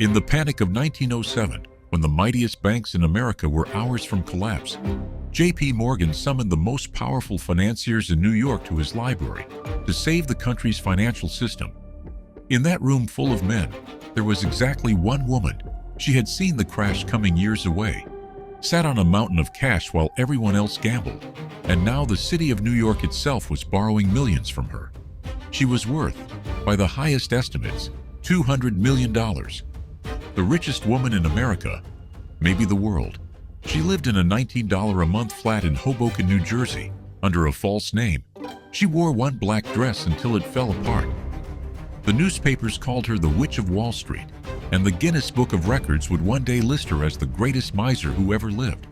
In the panic of 1907, when the mightiest banks in America were hours from collapse, J.P. Morgan summoned the most powerful financiers in New York to his library to save the country's financial system. In that room full of men, there was exactly one woman. She had seen the crash coming years away, sat on a mountain of cash while everyone else gambled, and now the city of New York itself was borrowing millions from her. She was worth, by the highest estimates, $200 million. The richest woman in America, maybe the world. She lived in a $19 a month flat in Hoboken, New Jersey, under a false name. She wore one black dress until it fell apart. The newspapers called her the Witch of Wall Street, and the Guinness Book of Records would one day list her as the greatest miser who ever lived.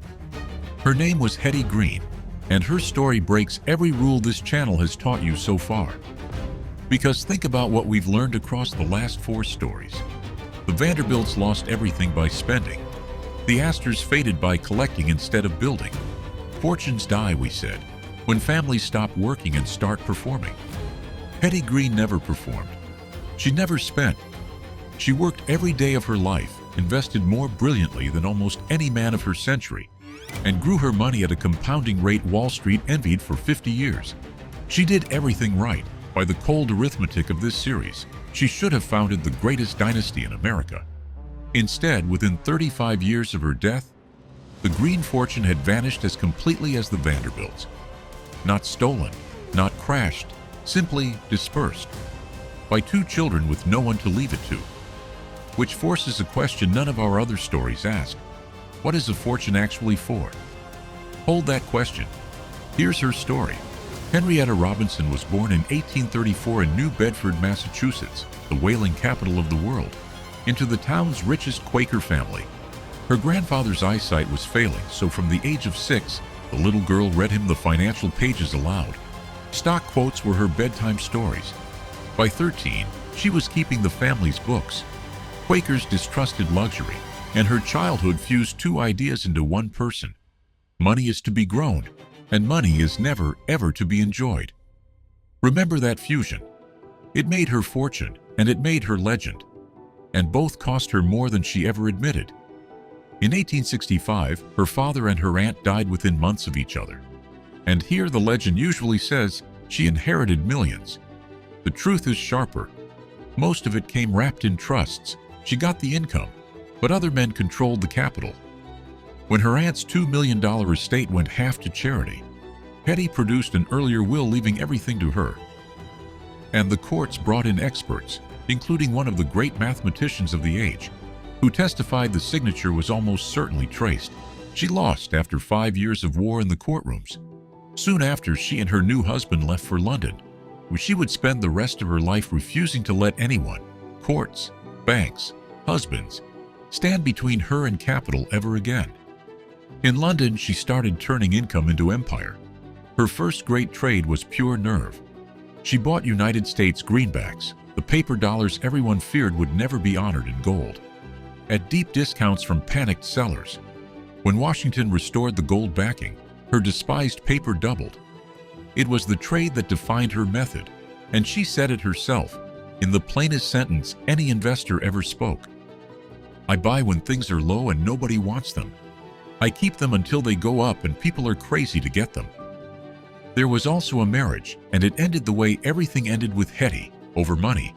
Her name was Hetty Green, and her story breaks every rule this channel has taught you so far. Because think about what we've learned across the last 4 stories. The Vanderbilts lost everything by spending. The Astors faded by collecting instead of building. Fortunes die, we said, when families stop working and start performing. Hetty Green never performed. She never spent. She worked every day of her life, invested more brilliantly than almost any man of her century, and grew her money at a compounding rate Wall Street envied for 50 years. She did everything right. By the cold arithmetic of this series, she should have founded the greatest dynasty in America. Instead, within 35 years of her death, the Green fortune had vanished as completely as the Vanderbilts. Not stolen, not crashed, simply dispersed. By 2 children with no one to leave it to. Which forces a question none of our other stories ask. What is a fortune actually for? Hold that question. Here's her story. Henrietta Robinson was born in 1834 in New Bedford, Massachusetts, the whaling capital of the world, into the town's richest Quaker family. Her grandfather's eyesight was failing, so from the age of 6, the little girl read him the financial pages aloud. Stock quotes were her bedtime stories. By 13, she was keeping the family's books. Quakers distrusted luxury, and her childhood fused 2 ideas into one person. Money is to be grown, and money is never, ever to be enjoyed. Remember that fusion. It made her fortune, and it made her legend. And both cost her more than she ever admitted. In 1865, her father and her aunt died within months of each other. And here the legend usually says she inherited millions. The truth is sharper. Most of it came wrapped in trusts. She got the income, but other men controlled the capital. When her aunt's $2 million estate went half to charity, Hetty produced an earlier will leaving everything to her. And the courts brought in experts, including one of the great mathematicians of the age, who testified the signature was almost certainly traced. She lost after 5 years of war in the courtrooms. Soon after, she and her new husband left for London, where she would spend the rest of her life refusing to let anyone, courts, banks, husbands, stand between her and capital ever again. In London, she started turning income into empire. Her first great trade was pure nerve. She bought United States greenbacks, the paper dollars everyone feared would never be honored in gold, at deep discounts from panicked sellers. When Washington restored the gold backing, her despised paper doubled. It was the trade that defined her method, and she said it herself, in the plainest sentence any investor ever spoke. I buy when things are low and nobody wants them. I keep them until they go up and people are crazy to get them. There was also a marriage, and it ended the way everything ended with Hetty, over money.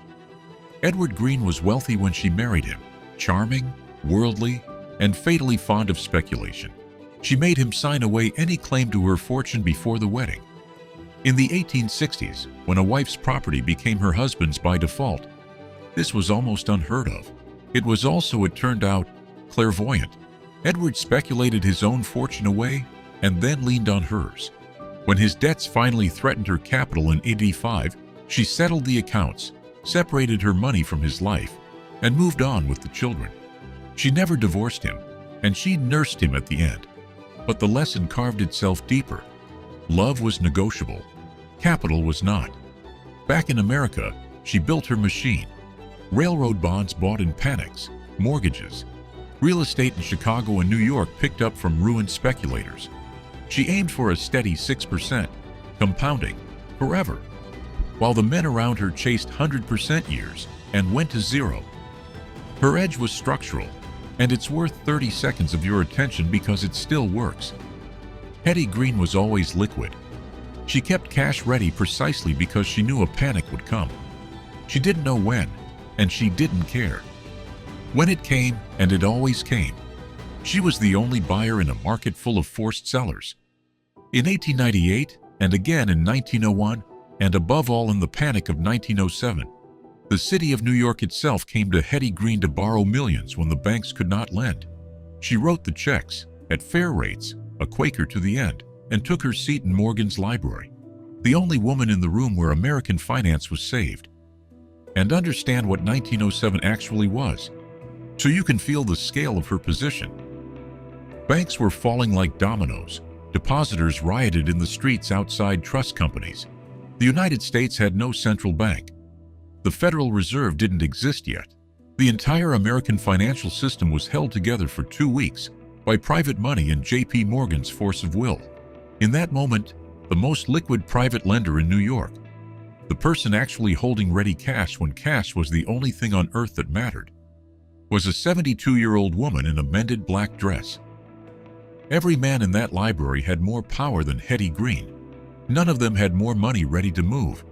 Edward Green was wealthy when she married him, charming, worldly, and fatally fond of speculation. She made him sign away any claim to her fortune before the wedding. In the 1860s, when a wife's property became her husband's by default, this was almost unheard of. It was also, it turned out, clairvoyant. Edward speculated his own fortune away and then leaned on hers. When his debts finally threatened her capital in 1885, she settled the accounts, separated her money from his life, and moved on with the children. She never divorced him, and she nursed him at the end. But the lesson carved itself deeper. Love was negotiable. Capital was not. Back in America, she built her machine. Railroad bonds bought in panics, mortgages. Real estate in Chicago and New York picked up from ruined speculators. She aimed for a steady 6%, compounding, forever, while the men around her chased 100% years and went to zero. Her edge was structural, and it's worth 30 seconds of your attention because it still works. Hetty Green was always liquid. She kept cash ready precisely because she knew a panic would come. She didn't know when, and she didn't care. When it came, and it always came, she was the only buyer in a market full of forced sellers. In 1898, and again in 1901, and above all in the panic of 1907, the city of New York itself came to Hetty Green to borrow millions when the banks could not lend. She wrote the checks, at fair rates, a Quaker to the end, and took her seat in Morgan's library, the only woman in the room where American finance was saved. And understand what 1907 actually was, so you can feel the scale of her position. Banks were falling like dominoes. Depositors rioted in the streets outside trust companies. The United States had no central bank. The Federal Reserve didn't exist yet. The entire American financial system was held together for 2 weeks by private money and J.P. Morgan's force of will. In that moment, the most liquid private lender in New York, the person actually holding ready cash when cash was the only thing on earth that mattered, was a 72-year-old woman in a mended black dress. Every man in that library had more power than Hetty Green. None of them had more money ready to move.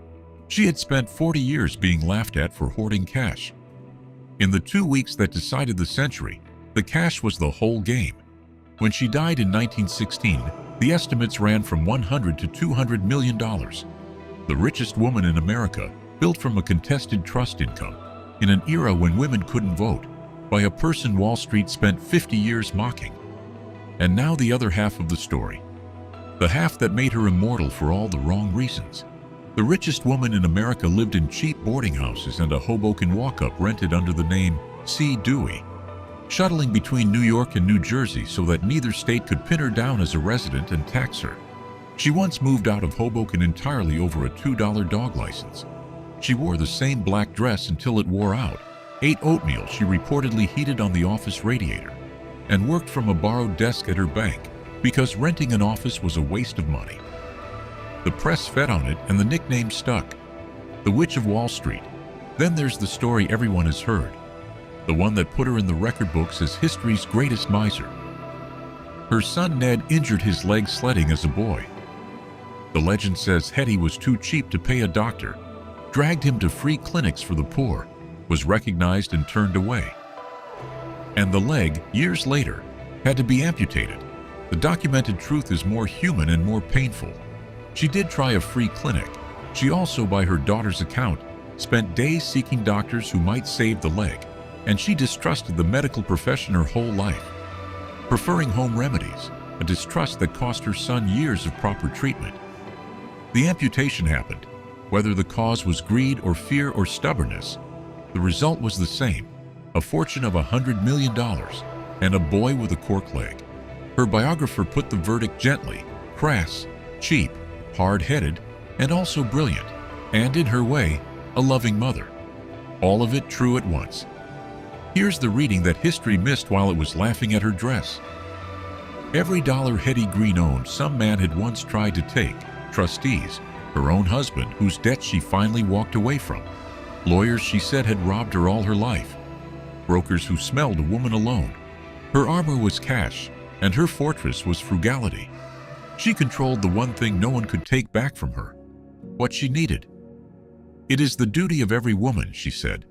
She had spent 40 years being laughed at for hoarding cash. In the 2 weeks that decided the century, the cash was the whole game. When she died in 1916, the estimates ran from $100 to $200 million. The richest woman in America, built from a contested trust income, in an era when women couldn't vote, by a person Wall Street spent 50 years mocking. And now the other half of the story. The half that made her immortal for all the wrong reasons. The richest woman in America lived in cheap boarding houses and a Hoboken walk-up rented under the name C. Dewey, shuttling between New York and New Jersey so that neither state could pin her down as a resident and tax her. She once moved out of Hoboken entirely over a $2 dog license. She wore the same black dress until it wore out, ate oatmeal she reportedly heated on the office radiator, and worked from a borrowed desk at her bank because renting an office was a waste of money. The press fed on it and the nickname stuck. The Witch of Wall Street. Then there's the story everyone has heard, the one that put her in the record books as history's greatest miser. Her son Ned injured his leg sledding as a boy. The legend says Hetty was too cheap to pay a doctor, dragged him to free clinics for the poor, was recognized and turned away. And the leg, years later, had to be amputated. The documented truth is more human and more painful. She did try a free clinic. She also, by her daughter's account, spent days seeking doctors who might save the leg, and she distrusted the medical profession her whole life, preferring home remedies, a distrust that cost her son years of proper treatment. The amputation happened. Whether the cause was greed or fear or stubbornness, the result was the same, a fortune of $100 million and a boy with a cork leg. Her biographer put the verdict gently: crass, cheap, hard-headed, and also brilliant, and in her way, a loving mother. All of it true at once. Here's the reading that history missed while it was laughing at her dress. Every dollar Hetty Green owned, some man had once tried to take. Trustees, her own husband, whose debt she finally walked away from. Lawyers she said had robbed her all her life. Brokers who smelled a woman alone. Her armor was cash, and her fortress was frugality. She controlled the one thing no one could take back from her, what she needed. It is the duty of every woman, she said,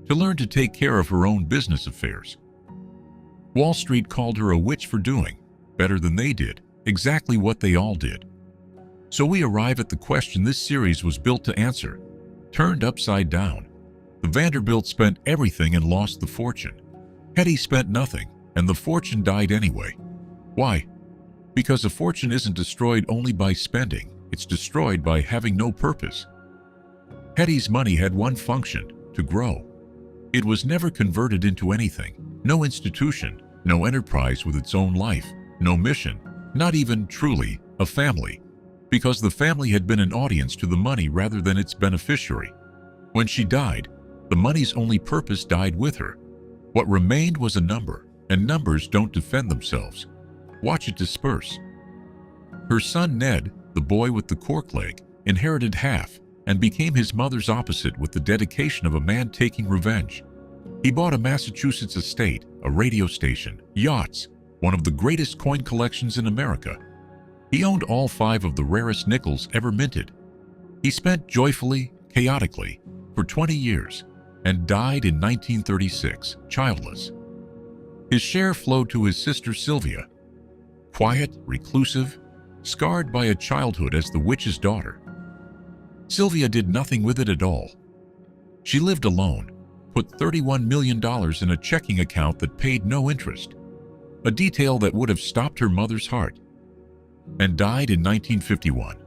to learn to take care of her own business affairs. Wall Street called her a witch for doing, better than they did, exactly what they all did. So we arrive at the question this series was built to answer, turned upside down. The Vanderbilts spent everything and lost the fortune. Hetty spent nothing, and the fortune died anyway. Why? Because a fortune isn't destroyed only by spending, it's destroyed by having no purpose. Hetty's money had one function: to grow. It was never converted into anything, no institution, no enterprise with its own life, no mission, not even, truly, a family, because the family had been an audience to the money rather than its beneficiary. When she died, the money's only purpose died with her. What remained was a number, and numbers don't defend themselves. Watch it disperse. Her son Ned, the boy with the cork leg, inherited half and became his mother's opposite with the dedication of a man taking revenge. He bought a Massachusetts estate, a radio station, yachts, one of the greatest coin collections in America. He owned all 5 of the rarest nickels ever minted. He spent joyfully, chaotically, for 20 years, and died in 1936, childless. His share flowed to his sister Sylvia, quiet, reclusive, scarred by a childhood as the witch's daughter. Sylvia did nothing with it at all. She lived alone, put $31 million in a checking account that paid no interest, a detail that would have stopped her mother's heart, and died in 1951.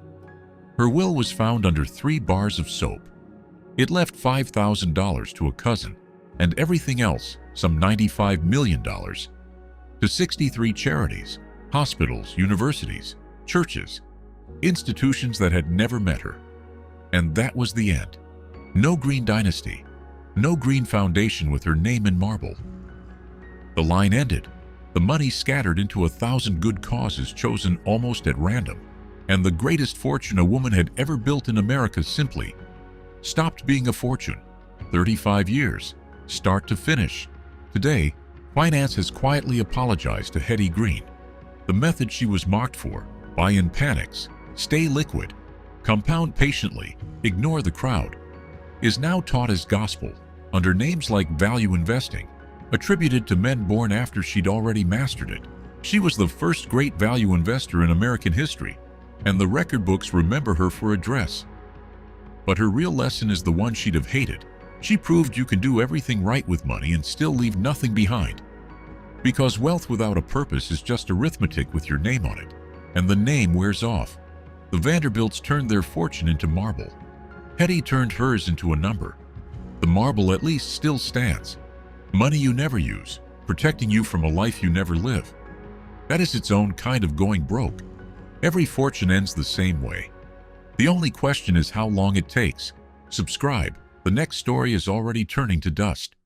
Her will was found under 3 bars of soap. It left $5,000 to a cousin, and everything else, some $95 million, to 63 charities, hospitals, universities, churches, institutions that had never met her. And that was the end. No Green dynasty, no Green foundation with her name in marble. The line ended, the money scattered into 1,000 good causes chosen almost at random, and the greatest fortune a woman had ever built in America simply stopped being a fortune. 35 years, start to finish. Today, finance has quietly apologized to Hetty Green. The method she was mocked for, buy in panics, stay liquid, compound patiently, ignore the crowd, is now taught as gospel under names like value investing, attributed to men born after she'd already mastered it. She was the first great value investor in American history, and the record books remember her for a dress. But her real lesson is the one she'd have hated. She proved you can do everything right with money and still leave nothing behind. Because wealth without a purpose is just arithmetic with your name on it, and the name wears off. The Vanderbilts turned their fortune into marble. Hetty turned hers into a number. The marble at least still stands. Money you never use, protecting you from a life you never live. That is its own kind of going broke. Every fortune ends the same way. The only question is how long it takes. Subscribe. The next story is already turning to dust.